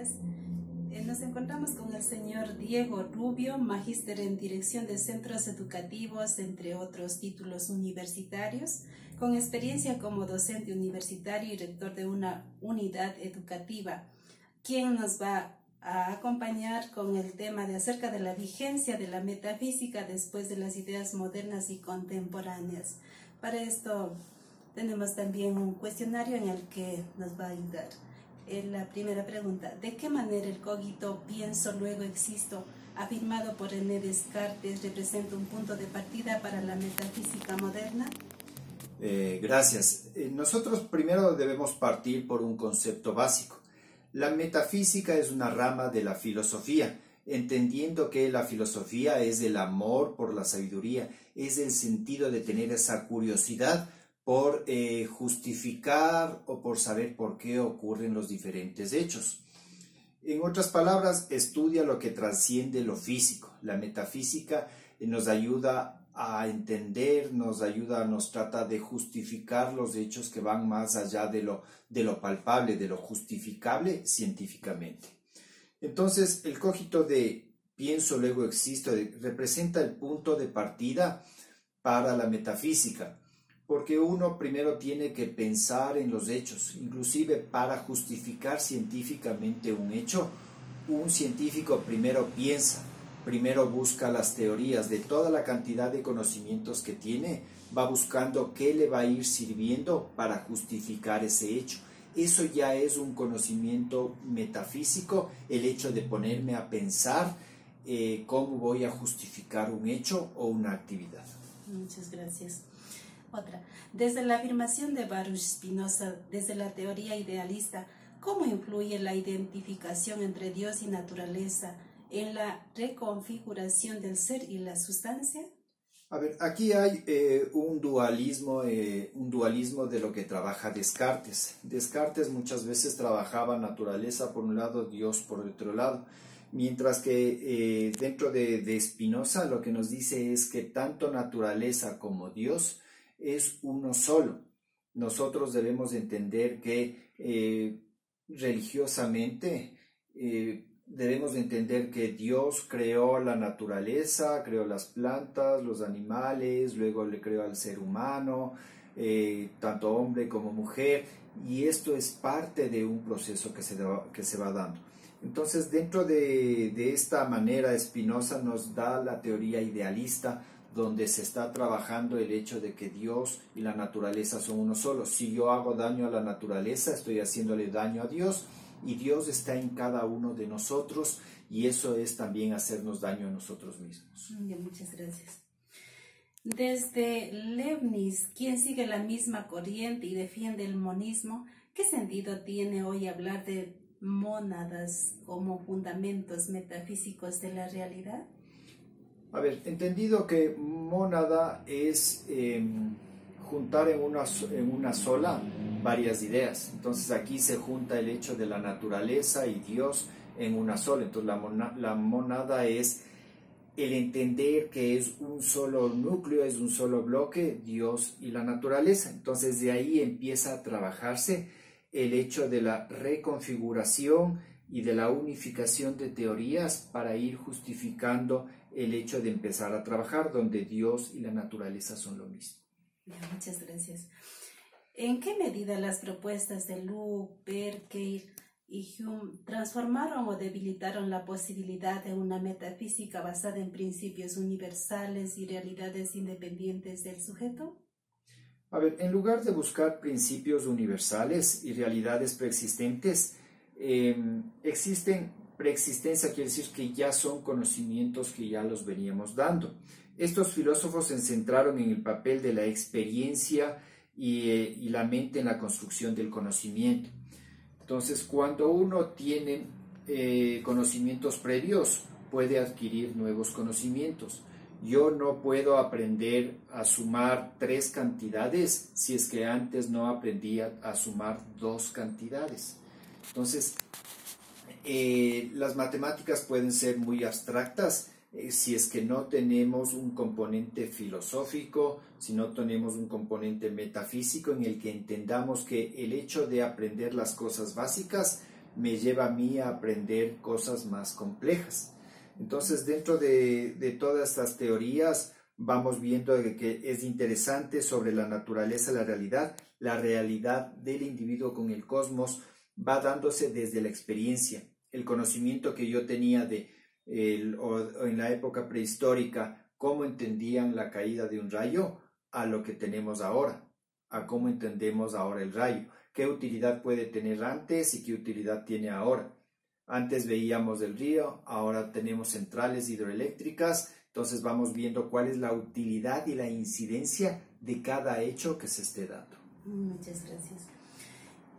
gracias. Nos encontramos con el señor Diego Rubio, magíster en Dirección de Centros Educativos, entre otros títulos universitarios, con experiencia como docente universitario y rector de una unidad educativa, quien nos va a acompañar con el tema de acerca de la vigencia de la metafísica después de las ideas modernas y contemporáneas. Para esto tenemos también un cuestionario en el que nos va a ayudar. La primera pregunta: ¿de qué manera el cogito pienso luego existo, afirmado por René Descartes, representa un punto de partida para la metafísica moderna? Gracias. Nosotros primero debemos partir por un concepto básico. La metafísica es una rama de la filosofía, entendiendo que la filosofía es el amor por la sabiduría, es el sentido de tener esa curiosidad por justificar o por saber por qué ocurren los diferentes hechos. En otras palabras, estudia lo que trasciende lo físico. La metafísica nos ayuda a entender, nos trata de justificar los hechos que van más allá de lo palpable, de lo justificable científicamente. Entonces, el cogito de pienso, luego existo, representa el punto de partida para la metafísica, porque uno primero tiene que pensar en los hechos. Inclusive para justificar científicamente un hecho, un científico primero piensa, primero busca las teorías de toda la cantidad de conocimientos que tiene, va buscando qué le va a ir sirviendo para justificar ese hecho. Eso ya es un conocimiento metafísico, el hecho de ponerme a pensar cómo voy a justificar un hecho o una actividad. Muchas gracias. Otra: desde la afirmación de Baruch Spinoza, desde la teoría idealista, ¿cómo influye la identificación entre Dios y naturaleza en la reconfiguración del ser y la sustancia? A ver, aquí hay un dualismo de lo que trabaja Descartes. Descartes muchas veces trabajaba naturaleza por un lado, Dios por el otro lado, mientras que dentro de Spinoza lo que nos dice es que tanto naturaleza como Dios es uno solo. Nosotros debemos entender que religiosamente debemos entender que Dios creó la naturaleza, creó las plantas, los animales, luego le creó al ser humano, tanto hombre como mujer, y esto es parte de un proceso que se va dando. Entonces, dentro de esta manera, Spinoza nos da la teoría idealista, donde se está trabajando el hecho de que Dios y la naturaleza son uno solo. Si yo hago daño a la naturaleza, estoy haciéndole daño a Dios, y Dios está en cada uno de nosotros, y eso es también hacernos daño a nosotros mismos. Muchas gracias. Desde Leibniz, quien sigue la misma corriente y defiende el monismo, ¿qué sentido tiene hoy hablar de mónadas como fundamentos metafísicos de la realidad? A ver, entendido que mónada es juntar en una sola varias ideas. Entonces aquí se junta el hecho de la naturaleza y Dios en una sola. Entonces la mónada es el entender que es un solo núcleo, es un solo bloque, Dios y la naturaleza. Entonces de ahí empieza a trabajarse el hecho de la reconfiguración y de la unificación de teorías para ir justificando el hecho de empezar a trabajar donde Dios y la naturaleza son lo mismo. Muchas gracias. ¿En qué medida las propuestas de Luke, Berkey y Hume transformaron o debilitaron la posibilidad de una metafísica basada en principios universales y realidades independientes del sujeto? A ver, en lugar de buscar principios universales y realidades preexistentes, preexistencia quiere decir que ya son conocimientos que ya los veníamos dando. Estos filósofos se centraron en el papel de la experiencia y la mente en la construcción del conocimiento. Entonces, cuando uno tiene conocimientos previos, puede adquirir nuevos conocimientos. Yo no puedo aprender a sumar 3 cantidades si es que antes no aprendía a sumar 2 cantidades. Entonces, las matemáticas pueden ser muy abstractas si es que no tenemos un componente filosófico, si no tenemos un componente metafísico en el que entendamos que el hecho de aprender las cosas básicas me lleva a mí a aprender cosas más complejas. Entonces, dentro de todas estas teorías, vamos viendo que es interesante sobre la naturaleza de la realidad del individuo con el cosmos va dándose desde la experiencia. El conocimiento que yo tenía o en la época prehistórica, cómo entendían la caída de un rayo, a lo que tenemos ahora, a cómo entendemos ahora el rayo, qué utilidad puede tener antes y qué utilidad tiene ahora. Antes veíamos el río, ahora tenemos centrales hidroeléctricas, entonces vamos viendo cuál es la utilidad y la incidencia de cada hecho que se esté dando. Muchas gracias.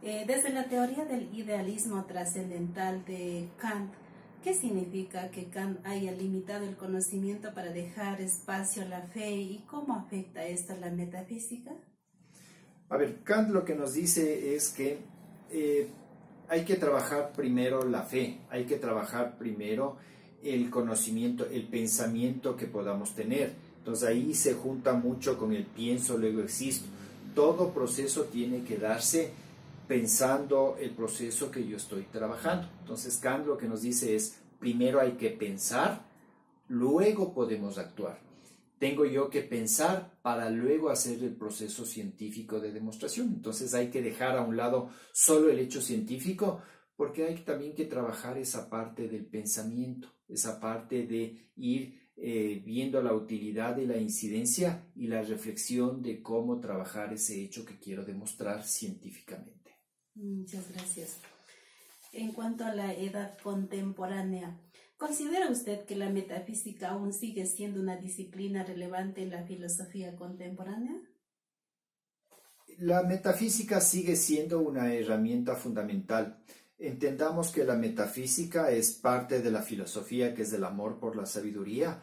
Desde la teoría del idealismo trascendental de Kant, ¿qué significa que Kant haya limitado el conocimiento para dejar espacio a la fe y cómo afecta esto a la metafísica? A ver, Kant lo que nos dice es que hay que trabajar primero la fe, hay que trabajar primero el conocimiento, el pensamiento que podamos tener. Entonces ahí se junta mucho con el pienso, luego existo. Todo proceso tiene que darse pensando el proceso que yo estoy trabajando. Entonces Kant lo que nos dice es, primero hay que pensar, luego podemos actuar. Tengo yo que pensar para luego hacer el proceso científico de demostración. Entonces hay que dejar a un lado solo el hecho científico, porque hay también que trabajar esa parte del pensamiento, esa parte de ir viendo la utilidad de la incidencia y la reflexión de cómo trabajar ese hecho que quiero demostrar científicamente. Muchas gracias. En cuanto a la edad contemporánea, ¿considera usted que la metafísica aún sigue siendo una disciplina relevante en la filosofía contemporánea? La metafísica sigue siendo una herramienta fundamental. Entendamos que la metafísica es parte de la filosofía, que es el amor por la sabiduría,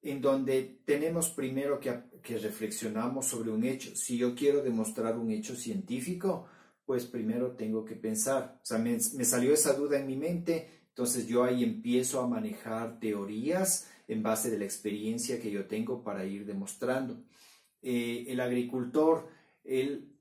en donde tenemos primero que reflexionamos sobre un hecho. Si yo quiero demostrar un hecho científico, pues primero tengo que pensar. O sea, me salió esa duda en mi mente, entonces yo ahí empiezo a manejar teorías en base de la experiencia que yo tengo para ir demostrando. El agricultor, él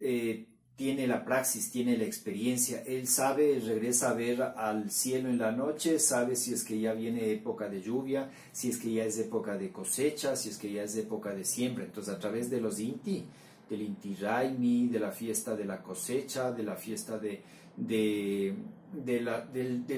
tiene la praxis, tiene la experiencia, él sabe, regresa a ver al cielo en la noche, sabe si es que ya viene época de lluvia, si es que ya es época de cosecha, si es que ya es época de siembra. Entonces a través de los Inti, del Inti Raymi, de la fiesta de la cosecha, de la fiesta del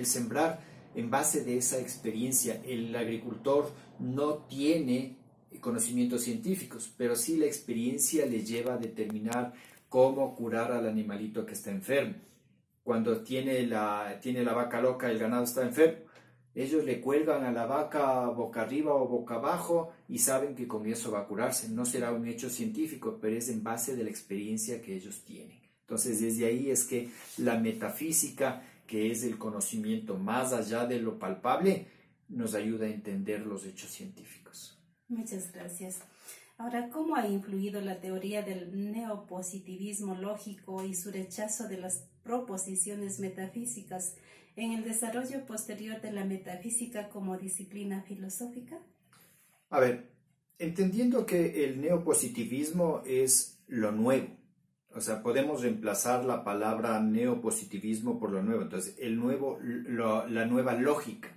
sembrar, en base de esa experiencia, el agricultor no tiene conocimientos científicos, pero sí la experiencia le lleva a determinar cómo curar al animalito que está enfermo. Cuando tiene la vaca loca, el ganado está enfermo, ellos le cuelgan a la vaca boca arriba o boca abajo y saben que con eso va a curarse. No será un hecho científico, pero es en base de la experiencia que ellos tienen. Entonces, desde ahí es que la metafísica, que es el conocimiento más allá de lo palpable, nos ayuda a entender los hechos científicos. Muchas gracias. Ahora, ¿cómo ha influido la teoría del neopositivismo lógico y su rechazo de las proposiciones metafísicas en el desarrollo posterior de la metafísica como disciplina filosófica? A ver, entendiendo que el neopositivismo es lo nuevo, o sea, podemos reemplazar la palabra neopositivismo por lo nuevo, entonces la nueva lógica.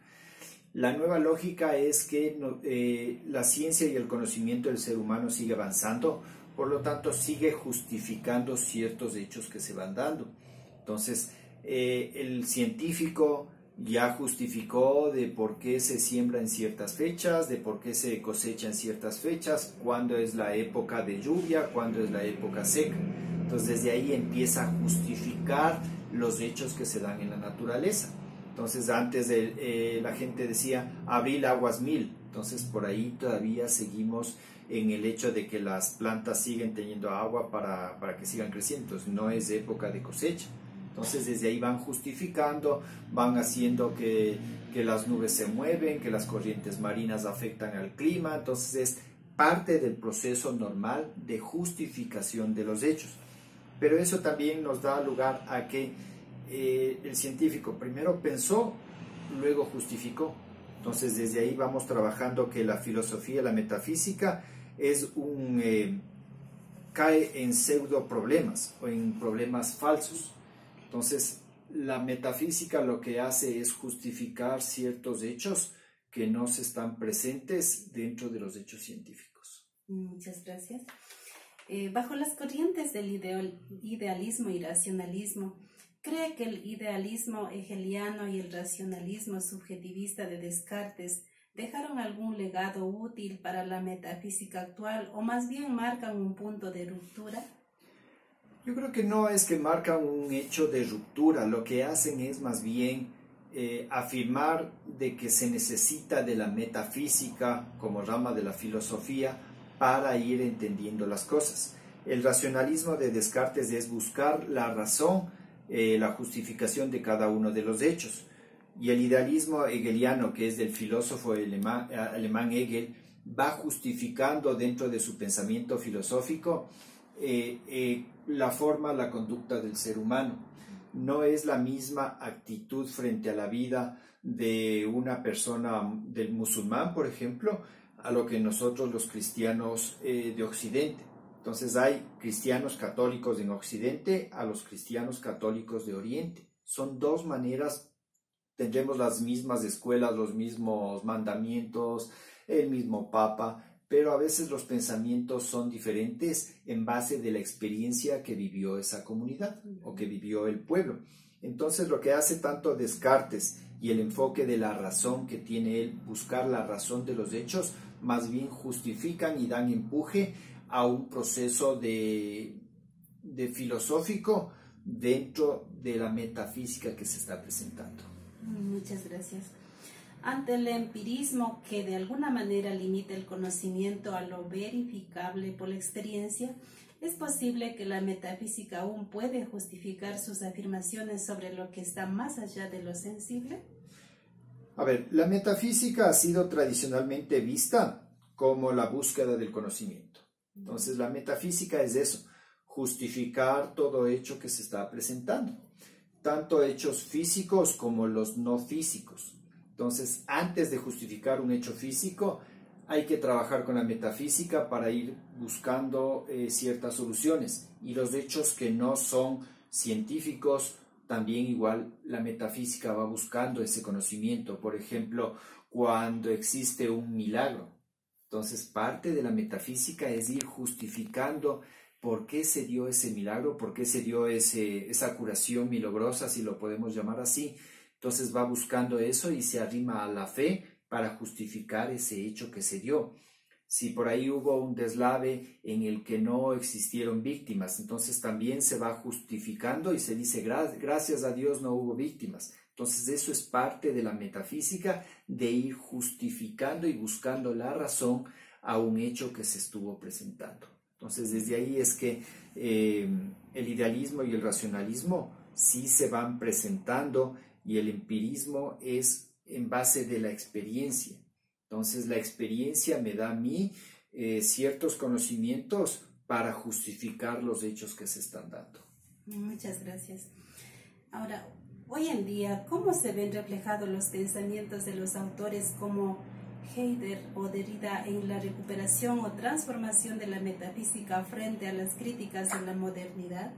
La nueva lógica es que la ciencia y el conocimiento del ser humano sigue avanzando, por lo tanto sigue justificando ciertos hechos que se van dando. Entonces, el científico ya justificó de por qué se siembra en ciertas fechas, de por qué se cosecha en ciertas fechas, cuándo es la época de lluvia, cuándo es la época seca. Entonces, desde ahí empieza a justificar los hechos que se dan en la naturaleza. Entonces antes la gente decía abril aguas mil, entonces por ahí todavía seguimos en el hecho de que las plantas siguen teniendo agua para que sigan creciendo, entonces no es época de cosecha. Entonces desde ahí van justificando, van haciendo que las nubes se mueven, que las corrientes marinas afectan al clima, entonces es parte del proceso normal de justificación de los hechos. Pero eso también nos da lugar a que el científico primero pensó, luego justificó. Entonces desde ahí vamos trabajando que la filosofía, la metafísica cae en pseudo problemas o en problemas falsos. Entonces la metafísica lo que hace es justificar ciertos hechos que no se están presentes dentro de los hechos científicos. Muchas gracias. Bajo las corrientes del idealismo y racionalismo, ¿cree que el idealismo hegeliano y el racionalismo subjetivista de Descartes dejaron algún legado útil para la metafísica actual o más bien marcan un punto de ruptura? Yo creo que no es que marcan un hecho de ruptura, lo que hacen es más bien afirmar de que se necesita de la metafísica como rama de la filosofía para ir entendiendo las cosas. El racionalismo de Descartes es buscar la razón, la justificación de cada uno de los hechos. Y el idealismo hegeliano, que es del filósofo alemán Hegel, va justificando dentro de su pensamiento filosófico la forma, la conducta del ser humano. No es la misma actitud frente a la vida de una persona, del musulmán, por ejemplo, a lo que nosotros los cristianos de Occidente. Entonces hay cristianos católicos en Occidente a los cristianos católicos de Oriente. Son dos maneras, tendremos las mismas escuelas, los mismos mandamientos, el mismo papa, pero a veces los pensamientos son diferentes en base de la experiencia que vivió esa comunidad o que vivió el pueblo. Entonces lo que hace tanto Descartes y el enfoque de la razón que tiene él, buscar la razón de los hechos, más bien justifican y dan empuje a un proceso de filosófico dentro de la metafísica que se está presentando. Muchas gracias. Ante el empirismo que de alguna manera limita el conocimiento a lo verificable por la experiencia, ¿es posible que la metafísica aún puede justificar sus afirmaciones sobre lo que está más allá de lo sensible? A ver, la metafísica ha sido tradicionalmente vista como la búsqueda del conocimiento. Entonces, la metafísica es eso, justificar todo hecho que se está presentando, tanto hechos físicos como los no físicos. Entonces, antes de justificar un hecho físico, hay que trabajar con la metafísica para ir buscando ciertas soluciones. Y los hechos que no son científicos, también igual la metafísica va buscando ese conocimiento. Por ejemplo, cuando existe un milagro. Entonces, parte de la metafísica es ir justificando por qué se dio ese milagro, por qué se dio esa curación milagrosa, si lo podemos llamar así. Entonces va buscando eso y se arrima a la fe para justificar ese hecho que se dio. Si por ahí hubo un deslave en el que no existieron víctimas, entonces también se va justificando y se dice gracias a Dios no hubo víctimas. Entonces eso es parte de la metafísica, de ir justificando y buscando la razón a un hecho que se estuvo presentando. Entonces desde ahí es que el idealismo y el racionalismo sí se van presentando y el empirismo es en base de la experiencia. Entonces la experiencia me da a mí ciertos conocimientos para justificar los hechos que se están dando. Muchas gracias. Ahora, hoy en día, ¿cómo se ven reflejados los pensamientos de los autores como Heidegger o Derrida en la recuperación o transformación de la metafísica frente a las críticas de la modernidad?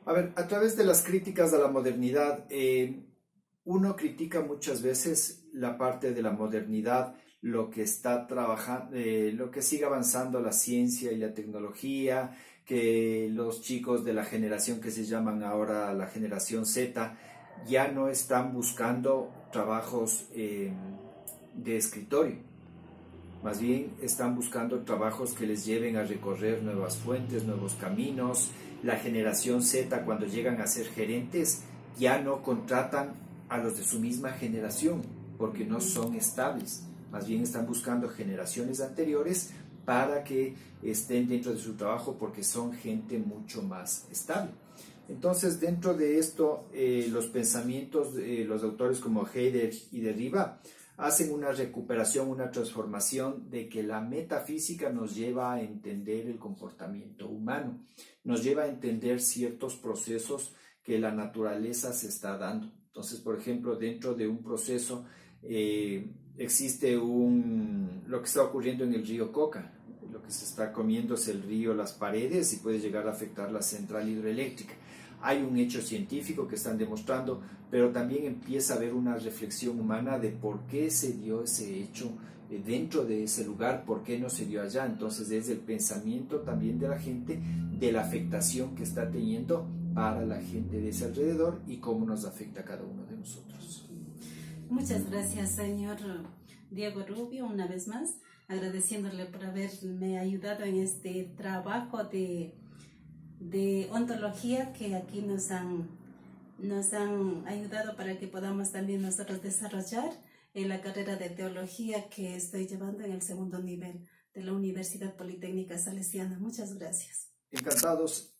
A ver, a través de las críticas a la modernidad, uno critica muchas veces la parte de la modernidad, lo que está trabajando, lo que sigue avanzando la ciencia y la tecnología, que los chicos de la generación que se llaman ahora la generación Z ya no están buscando trabajos de escritorio, más bien están buscando trabajos que les lleven a recorrer nuevas fuentes, nuevos caminos. La generación Z, cuando llegan a ser gerentes, ya no contratan a los de su misma generación porque no son estables, más bien están buscando generaciones anteriores para que estén dentro de su trabajo porque son gente mucho más estable. Entonces, dentro de esto, los pensamientos de los autores como Heidegger y Derrida hacen una recuperación, una transformación de que la metafísica nos lleva a entender el comportamiento humano, nos lleva a entender ciertos procesos que la naturaleza se está dando. Entonces, por ejemplo, dentro de un proceso existe lo que está ocurriendo en el río Coca, lo que se está comiéndose el río, las paredes, y puede llegar a afectar la central hidroeléctrica. hay un hecho científico que están demostrando, pero también empieza a haber una reflexión humana de por qué se dio ese hecho dentro de ese lugar, por qué no se dio allá. Entonces es el pensamiento también de la gente, de la afectación que está teniendo para la gente de ese alrededor y cómo nos afecta a cada uno de nosotros. Muchas gracias, señor Diego Rubio, una vez más, agradeciéndole por haberme ayudado en este trabajo de ontología que aquí nos han ayudado para que podamos también nosotros desarrollar en la carrera de teología que estoy llevando en el segundo nivel de la Universidad Politécnica Salesiana. Muchas gracias. Encantados.